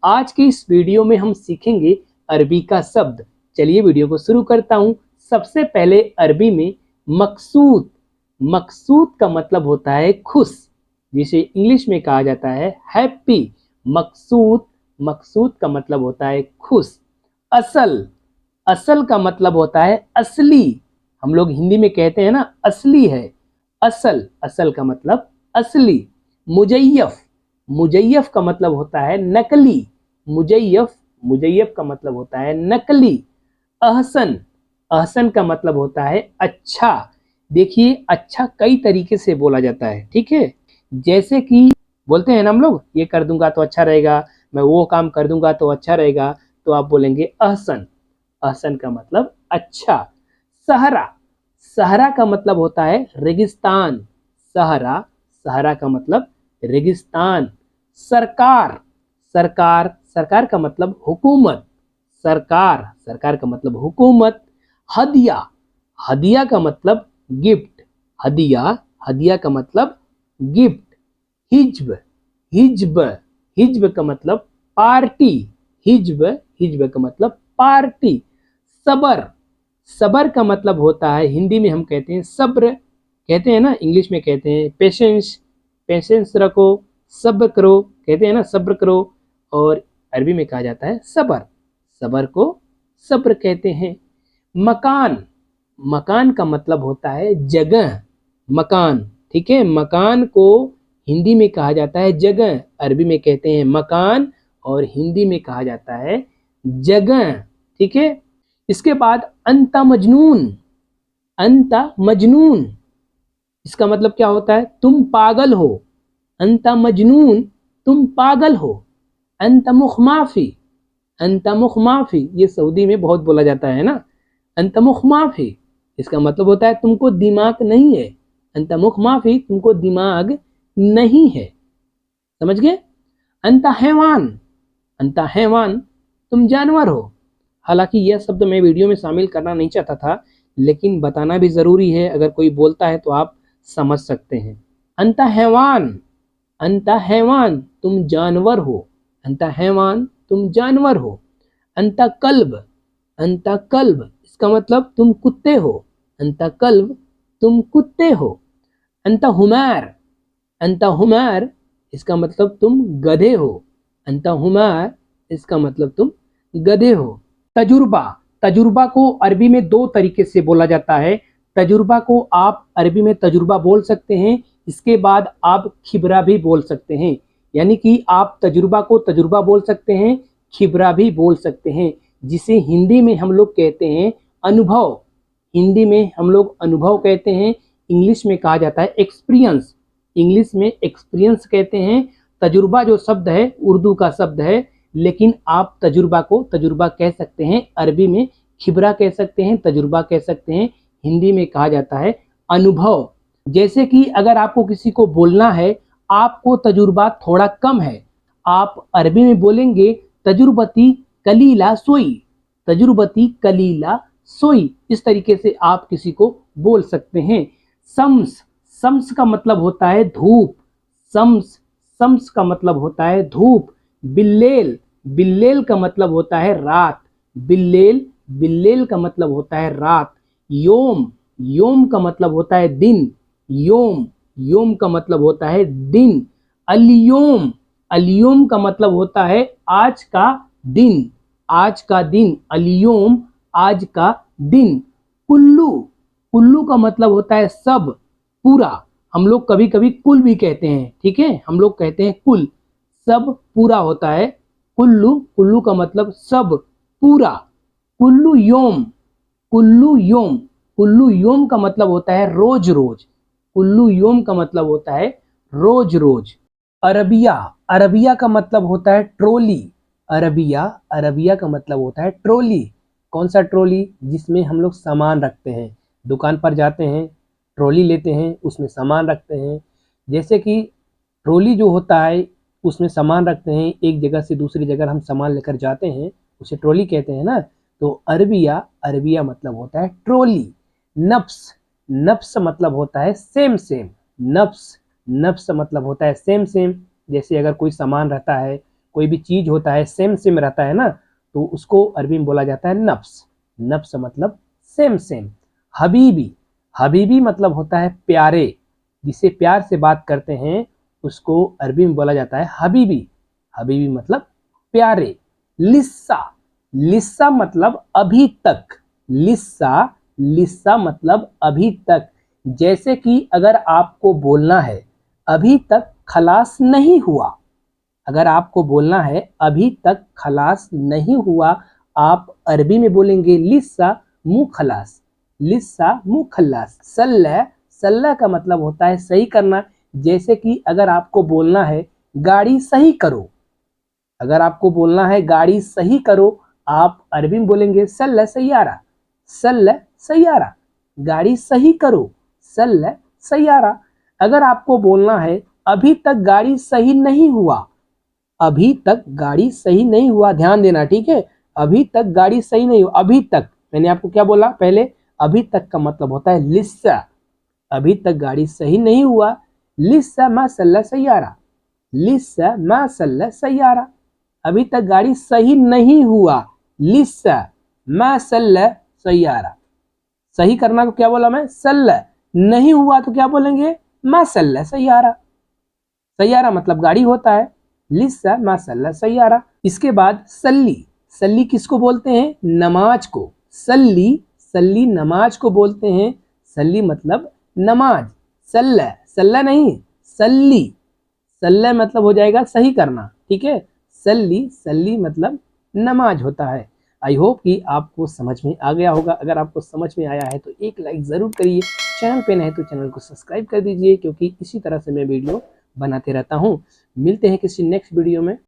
आज की इस वीडियो में हम सीखेंगे अरबी का शब्द। चलिए वीडियो को शुरू करता हूं। सबसे पहले अरबी में मकसूद। मकसूद का मतलब होता है खुश, जिसे इंग्लिश में कहा जाता है हैप्पी। मकसूद, मकसूद का मतलब होता है खुश। असल, असल का मतलब होता है असली। हम लोग हिंदी में कहते हैं ना असली है, असल, असल का मतलब असली। मुजय्यफ, मुजय्यफ का मतलब होता है नकली। मुजय्यफ, मुजय्यफ का मतलब होता है नकली। अहसन, अहसन का मतलब होता है अच्छा। देखिए अच्छा कई तरीके से बोला जाता है, ठीक है। जैसे कि बोलते हैं ना हम लोग, ये कर दूंगा तो अच्छा रहेगा, मैं वो काम कर दूंगा तो अच्छा रहेगा, तो आप बोलेंगे अहसन। अहसन का मतलब अच्छा। सहरा, सहरा का मतलब होता है रेगिस्तान। सहरा, सहरा का मतलब रेगिस्तान। सरकार, सरकार, सरकार का मतलब हुकूमत। सरकार, सरकार का मतलब हुकूमत। हदिया, हदिया का मतलब गिफ्ट। हदिया, हदिया का मतलब गिफ्ट। हिज्ब, हिज्ब, हिज्ब का मतलब पार्टी। हिज्ब, हिज्ब का मतलब पार्टी। सबर, सबर का मतलब होता है, हिंदी में हम कहते हैं सब्र, कहते हैं ना, इंग्लिश में कहते हैं पेशेंस। पेशेंस रखो, सब्र करो, कहते हैं ना सब्र करो। और अरबी में कहा जाता है सबर, सबर को सब्र कहते हैं। मकान, मकान का मतलब होता है जगह। मकान, ठीक है। मकान को हिंदी में कहा जाता है जगह, अरबी में कहते हैं मकान और हिंदी में कहा जाता है जगह, ठीक है। इसके बाद अंता मजनून। अंता मजनून, इसका मतलब क्या होता है? तुम पागल हो। अंता मजनून, तुम पागल हो। अंता मुखमाफी, अंता मुखमाफी, ये सऊदी में बहुत बोला जाता है ना। अंता मुखमाफी, इसका मतलब होता है तुमको दिमाग नहीं है। अंता मुखमाफी, तुमको दिमाग नहीं है, समझ गए। अंता हैवान, अंता हैवान, तुम जानवर हो। हालांकि यह शब्द मैं वीडियो में शामिल करना नहीं चाहता था, लेकिन बताना भी जरूरी है, अगर कोई बोलता है तो आप समझ सकते हैं। अंता हैवान, अंता हैवान, तुम जानवर हो। अंता हैवान, तुम जानवर हो। अंता कल्ब, अंता कल्ब, इसका मतलब तुम कुत्ते हो। अंता कल्ब, तुम कुत्ते हो। अंता हुमैर, अंता हुमैर, इसका मतलब तुम गधे हो। अंता हुमैर, इसका मतलब तुम गधे हो। तजुर्बा, तजुर्बा को अरबी में दो तरीके से बोला जाता है। तजुर्बा को आप अरबी में तजुर्बा बोल सकते हैं, इसके बाद आप खिबरा भी बोल सकते हैं। यानी कि आप तजुर्बा को तजुर्बा बोल सकते हैं, खिबरा भी बोल सकते हैं, जिसे हिंदी में हम लोग कहते हैं अनुभव। हिंदी में हम लोग अनुभव कहते हैं, इंग्लिश में कहा जाता है एक्सपीरियंस। इंग्लिश में एक्सपीरियंस कहते हैं। तजुर्बा जो शब्द है उर्दू का शब्द है, लेकिन आप तजुर्बा को तजुर्बा कह सकते हैं, अरबी में खिबरा कह सकते हैं, तजुर्बा कह सकते हैं, हिंदी में कहा जाता है अनुभव। जैसे कि अगर आपको किसी को बोलना है आपको तजुर्बा थोड़ा कम है, आप अरबी में बोलेंगे तजुर्बती कलीला सोई। तजुर्बती कलीला सोई, इस तरीके से आप किसी को बोल सकते हैं। शम्स, शम्स का मतलब होता है धूप। शम्स, शम्स का मतलब होता है धूप। बिल्लेल, बिल्लेल का मतलब होता है रात। बिल्लेल, बिल्लेल का मतलब होता है रात। योम, योम का मतलब होता है दिन। योम, योम का मतलब होता है दिन। अलियोम, अलियोम का मतलब होता है आज का दिन। आज का दिन, अलियोम, आज का दिन। कुल्लू, कुल्लू का मतलब होता है सब, पूरा। हम लोग कभी कभी कुल भी कहते हैं, ठीक है, हम लोग कहते हैं कुल, सब पूरा होता है कुल्लू। कुल्लू का मतलब सब, पूरा। कुल्लू योम, कुल्लू योम, कुल्लू योम का मतलब होता है रोज रोज। कुल्लू योम का मतलब होता है रोज रोज। अरबिया, अरबिया का मतलब होता है ट्रोली। अरबिया, अरबिया का मतलब होता है ट्रोली। कौन सा ट्रोली? जिसमें हम लोग सामान रखते हैं, दुकान पर जाते हैं, ट्रॉली लेते हैं, उसमें सामान रखते हैं। जैसे कि ट्रॉली जो होता है उसमें सामान रखते हैं, एक जगह से दूसरी जगह हम सामान लेकर जाते हैं, उसे ट्रॉली कहते हैं ना। तो अरबिया, अरबिया मतलब होता है ट्रॉली। नफ्स, नफ्स मतलब होता है सेम सेम। नफ्स, नफ्स मतलब होता है सेम सेम। जैसे अगर कोई सामान रहता है कोई भी चीज होता है सेम सेम रहता है ना, तो उसको अरबी में बोला जाता है नफ्स। नफ्स मतलब सेम सेम। हबीबी, हबीबी मतलब होता है प्यारे, जिसे प्यार से बात करते हैं उसको अरबी में बोला जाता है हबीबी। हबीबी मतलब प्यारे। लिस्सा, लिस्सा मतलब अभी तक। लिस्सा, लिस्सा मतलब अभी तक। जैसे कि अगर आपको बोलना है अभी तक खलास नहीं हुआ, अगर आपको बोलना है अभी तक खलास नहीं हुआ, आप अरबी में बोलेंगे लिस्सा मुंह खलास। लिस्सा मुंह खलास। सल्ला, सल्ला का मतलब होता है सही करना। जैसे कि अगर आपको बोलना है गाड़ी सही करो, अगर आपको बोलना है गाड़ी सही करो, आप अरबी में बोलेंगे सल्ला सैयारा। सल्ला सैयारा, गाड़ी सही करो, सल्ला सैयारा। अगर आपको बोलना है अभी तक गाड़ी सही नहीं हुआ, अभी तक गाड़ी सही नहीं हुआ, ध्यान देना ठीक है, अभी तक गाड़ी सही नहीं हुआ। अभी तक मैंने आपको क्या बोला पहले, अभी तक का मतलब होता है लिस्सा, अभी तक गाड़ी सही नहीं हुआ। लिस्सा मा सल्ला सैयारा, लिस्सा मा सल्ला सैयारा, अभी तक गाड़ी सही नहीं हुआ। लिस्सा मा सल्ला सैयारा, सही करना को क्या बोला मैं, सल्ला। नहीं हुआ तो क्या बोलेंगे, मा सल्ला सैयारा। सैयारा मतलब गाड़ी होता है, लिस्सा मा सल्ला सैयारा। इसके बाद सल्ली, सल्ली किसको बोलते हैं, नमाज को। सल्ली, सल्ली नमाज को बोलते हैं। सल्ली मतलब नमाज। सल्ला, सल्ला नहीं सल्ली, सल्ला मतलब हो जाएगा सही करना, ठीक है। सल्ली, सल्ली मतलब नमाज होता है। आई होप कि आपको समझ में आ गया होगा। अगर आपको समझ में आया है तो एक लाइक ज़रूर करिए, चैनल पे नए हैं तो चैनल को सब्सक्राइब कर दीजिए, क्योंकि इसी तरह से मैं वीडियो बनाते रहता हूँ। मिलते हैं किसी नेक्स्ट वीडियो में।